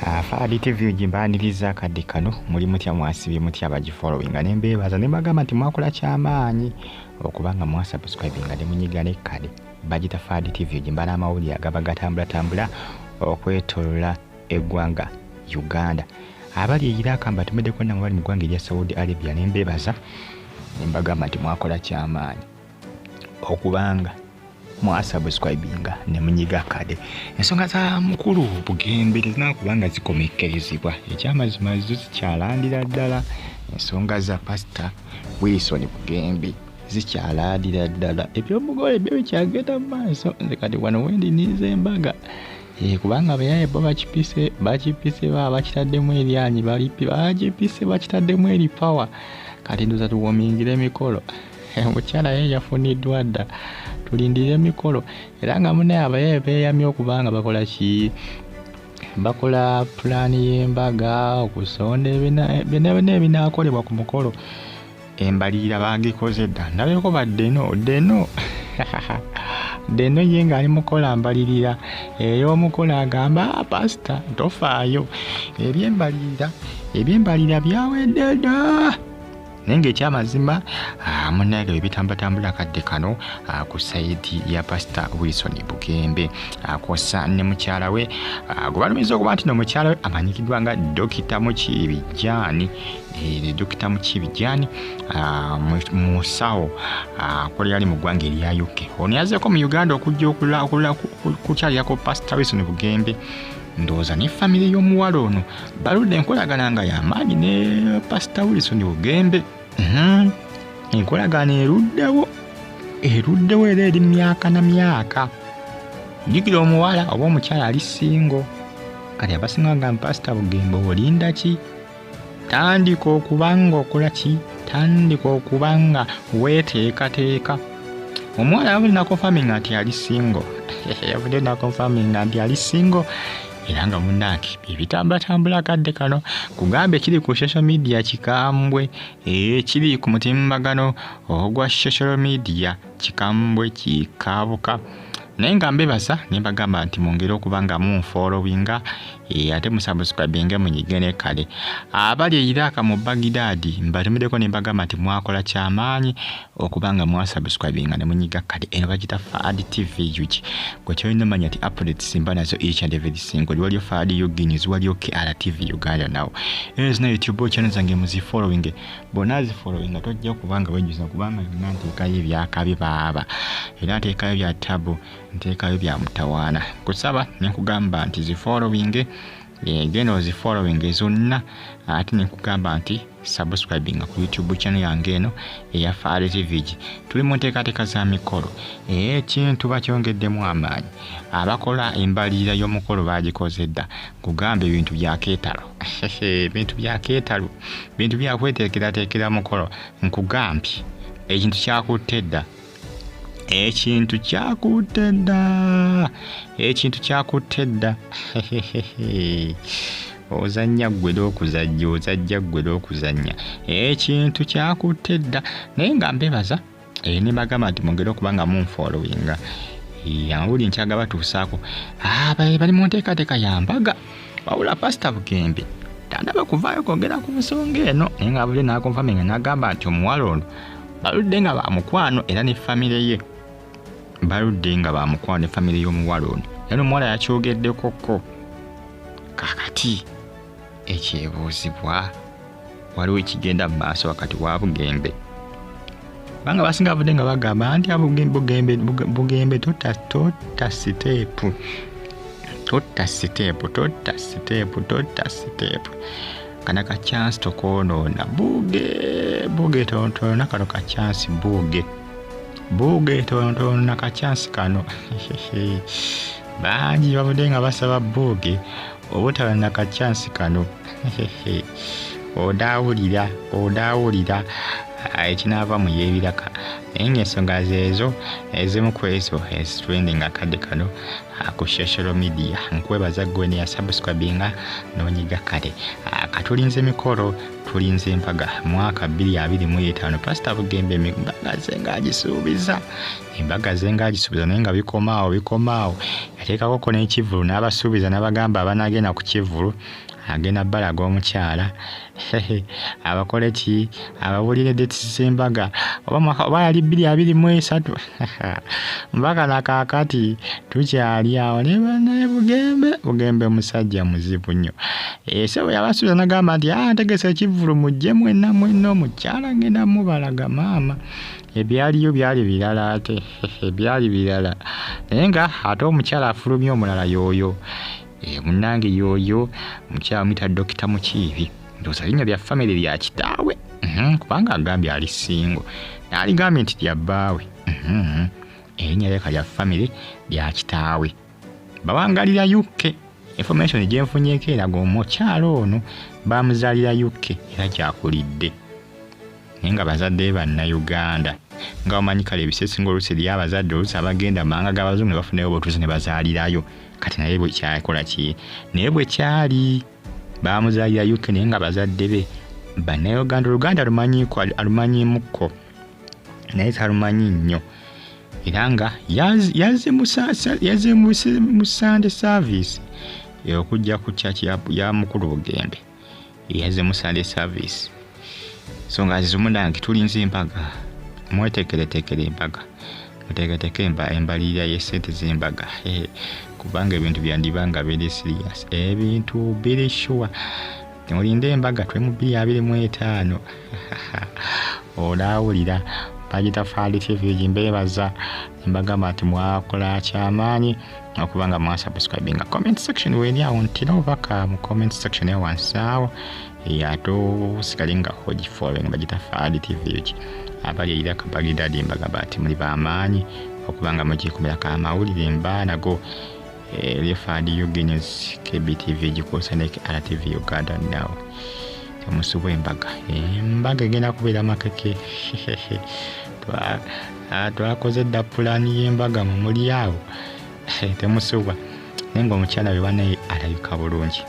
Fadi TV ugimbaniriza akadde kano muli mutya mwasibye mutya abagifollowinga nembeebaza ne bagamba nti mwakola kyamaanyi okubanga mwasubscribinga ne munyiga n'ekkale bagita Fadi TV ugimbala amawulire agaba gatambula okwetolola eggwanga Uganda. Abali eyiraka mbatumeddeko namwe bali mu ggwanga erya Saudi Arabia nembeebaza ne mbagamba nti mwakola kyamaanyi okubanga mwasubscribinga ne munyiga kade. Ensonga za mukulu Bugembe tezinakubanga zikomekkerezebwa ekyamazima zikyalandira ddala. Ensonga za Pastor Wilson Bugembe zikyalandira ddala. Eby'omugole byo bikyagenda mu maaso. Nze kati wano wendiniza Embaga kubanga abayaye bo bakipise bakitaddemu eryanyi bakipise bakitaddemu eri power. Kati ndoza tuwomingire emikolo. Omukyala ye yafuniddwa dda tulindire emikolo era nga munaye abayaye beeyamye okubanga bakola pulaani y'embaga okusonda ebinaakolebwa ku mukolo. Embalirira baagikoze dda ndabeko baddeno deno ye ng'ali mukola mbalirira ey'omukolo agamba pasita tofaayo ebyembalirira byawedde dda. Nenge ekyamazima munaye bwe bitambatambula akadde kano ku sayidi ya Pastor Wilson Bugembe akosa ne mukyala we gubalumiza okuba nti n'omukyala we amanyikiddwa nga Dokita Mukibi Dokita Mukibi musawo akola yali mu ggwanga erya UK. Ono yazeeko mu Uganda okujja okukyalirako Pastor Wilson Bugembe. Ndowooza ne famire y'omuwala ono baludde enkolagana nga y'amaanyi ne Pastor Wilson Bugembe. Enkolagana eruddewo era eri myaka na myaka. Jjukira omuwala oba omukyala ali singo kati abasinga nga Pastor Bugembe olinda ki? Tandika okubanga okola ki? Tandika okubanga weeteekateeka. Omuwala yavudde nakonfaminga nti ali singo era nga munnange ebitambulatambula akadde kano kugambe kiri ku social media kikambwe kiri ku mutimbagano ogwa social media kikambwe kikaabuka. Naye nga mbebaza ne mbagamba nti mwongere okubanga munfollowinga ate musubscribinge munyige n'ekkale. Abali eyiraka mu Baghdad mbatumiddeko ne mbagamba nti mwakola kyamaanyi okubanga mwasubscribinga ne munyiga kkale. Eno bagita Fadi TV UG gwe kyolina omanya nti updates mba nazo each and every single. Waliyo Fadi Uginiz, waliyo KR TV Uganda nawo. Zina YouTube channel zange muzifollowinge. Bonna zifollowinga tojja okubanga wenjuza kubanga yonna nteekayo ebyakabi baaba era nteekayo bya tabu nteekayo bya mutawaana. Kusaba ne nkugamba nti zifollowinge genda ozifollowinge zonna ate ne nkugamba nti subscribing ku YouTube channel yange eno eya Fadi TV. Tuli mu nteekateeka za mikolo ekintu bakyongeddemu amaanyi. Abakola embalirira y'omukolo baagikoze dda kugambe ebintu bya keetalo ebintu bya keetalo bintu bya kweteekerateekera mukolo. Nkugambye ekintu kyakutte dda ekintu kyakutte dda ozannya ggwe okuzajja ozajja ggwe okuzannya ekintu kyakutte dda. Naye nga mbebaza ne bagamba nti mwongere okubanga munfollowinga amawulire nkyaga batuusaako bali mu nteekateeka ya Mbaga wabula Pastor Bugembe tandaba kuvaayo kwogera ku nsonga eno. Naye nga buli nakonfaminga n'agamba nti omuwala ono baludde nga bamukwano era ne famire ye baludde nga bamukwano ne famire y'omuwala ono. Era omuwala yakyogeddekoko kakati ekyebuuzibwa waliwo ekigenda mu maaso wakati wa Bugembe banga basinga bavudde nga bagamba nti Bugembe tota siteepu kana ka chance tokoonoona buge tontoona kano ka chance buge tontoona ka chance kano. Bangi bavudde nga basaba buge obutaba na ka chance kano. Odaawulira ekinaava mu y'ebiraka naye ng'ensonga zeezo ezimu ku ezo trending akadde kano ku social media. Nkwebaza gwe ne yasubscribinga n'onyiga kale. Katulinze mikolo tulinze embaga mwaka 2025 Pastor Bugembe embaga ze ng'agisuubiza naye nga bikomaawo yateekako n'ekivulu n'abasuubiza n'abagamba abanagenda ku kivulu agenda balaga omukyala abakole ki ababulire dates z'embaga oba yali 2023 mbaga nakakati tukyali awo ne banaye Bugembe musajja muzibu nnyo. Sebo yabasuubiza n'agamba nti ntegese ekivulu mujje mwenna omukyala ngenda mubalaga maama. Ebyaliyo byali birala ate byali birala naye nga ate omukyala afulumye omulala yooyo munnange yooyo mukyala muyita Dr. Mukibi ndowooza linnya lya family lya kitaawe kubanga agambye ali singo n'aligambye nti lya bbaawe erinnya lyeka lya family lya kitaawe bawangalira UK. Information gyenfunyeeko eraga omukyala ono bamuzaalira UK era kyakulidde naye nga bazadde bannayuganda nga omanyi kale ebisesinga oluusi eri abazadde oluusi abagenda manga g'abazungu ne bafunayo obutuuzi ne bazaalirayo kati naye bwe kyakola ki naye bwe kyali bamuzaalira UK naye nga bazadde be bannayuganda. Oluganda alumanyimukko naye talumanyi nnyo era nga yazze mu Sunday service okujja ku church ya mukulu Bugembe yazze mu Sunday service. So nga zizumundange tulinze embaga mwetekeretekere embaga muteeketeke embalirira y'essente z'embaga kubanga ebintu byandibanga biri serious ebintu biri sure. Temulinde embaga twe mu 2025 olaawulira bagita Faali TV mbeebaza embaga mati mwakola kyamaanyi okubanga mwasubscribinga. Comment section weeri awo ntino baka mu comment section ewansawo yato sikalinga hoji following bagita Faali TV abali era kabagidadi embaga bati muli bamaanyi okubanga mugikumira ka mawulire mbanago Faali Eugenius KBTV gikosaneke RTV Uganda now temusubwe embaga egenda kubeera makeke twakoze dda pulaani y'embaga mu muli awo temusubwa naye nga omukyala we banaye alabika bulungi.